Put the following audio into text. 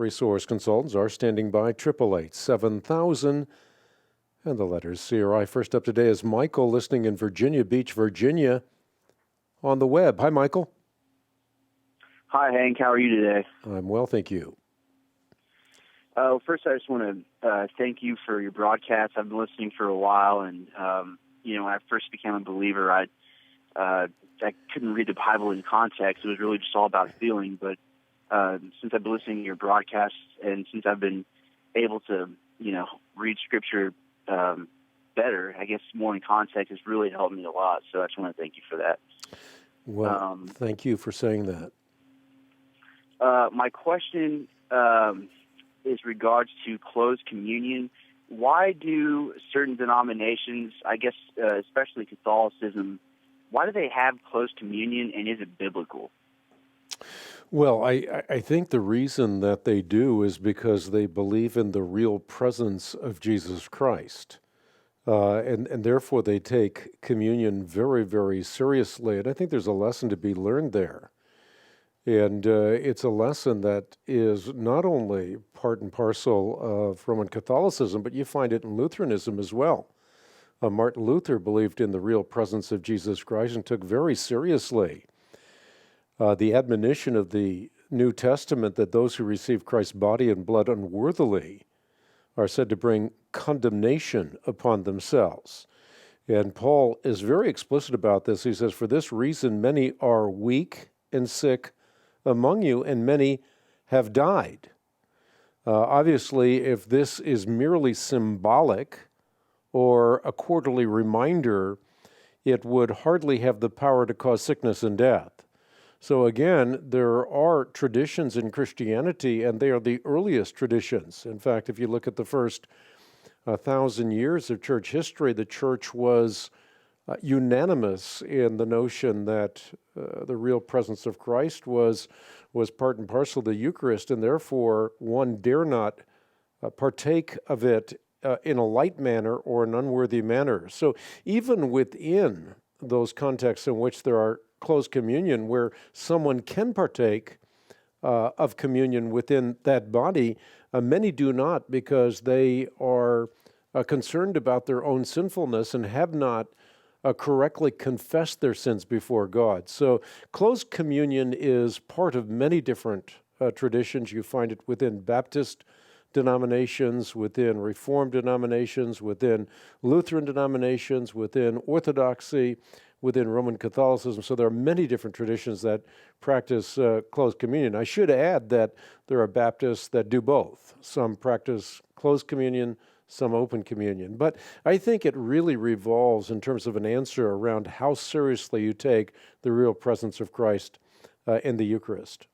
Resource consultants are standing by 888-7000 and the letters CRI. First up today is Michael, listening in Virginia Beach, Virginia, on the web. Hi, Michael. Hi, Hank. How are you today? I'm well, thank you. First, I just want to thank you for your broadcast. I've been listening for a while, and when I first became a believer, I couldn't read the Bible in context. It was really just all about feeling. But since I've been listening to your broadcasts, and since I've been able to, read Scripture better, I guess more in context, has really helped me a lot. So I just want to thank you for that. Well, thank you for saying that. My question is regards to closed communion. Why do certain denominations, I guess especially Catholicism, why do they have closed communion, and is it biblical? Well, I think the reason that they do is because they believe in the real presence of Jesus Christ. And therefore they take communion very, very seriously. And I think there's a lesson to be learned there. And it's a lesson that is not only part and parcel of Roman Catholicism, but you find it in Lutheranism as well. Martin Luther believed in the real presence of Jesus Christ and took very seriously the admonition of the New Testament that those who receive Christ's body and blood unworthily are said to bring condemnation upon themselves. And Paul is very explicit about this. He says, "For this reason many are weak and sick among you, and many have died." Obviously, if this is merely symbolic or a quarterly reminder, it would hardly have the power to cause sickness and death. So again, there are traditions in Christianity, and they are the earliest traditions. In fact, if you look at the first 1,000 years of church history, the church was unanimous in the notion that the real presence of Christ was part and parcel of the Eucharist, and therefore one dare not partake of it in a light manner or an unworthy manner. So even within those contexts in which there are closed communion, where someone can partake of communion within that body, many do not, because they are concerned about their own sinfulness and have not correctly confessed their sins before God. So closed communion is part of many different traditions. You find it within Baptist denominations, within Reformed denominations, within Lutheran denominations, within Orthodoxy, within Roman Catholicism. So there are many different traditions that practice closed communion. I should add that there are Baptists that do both. Some practice closed communion, some open communion. But I think it really revolves in terms of an answer around how seriously you take the real presence of Christ in the Eucharist.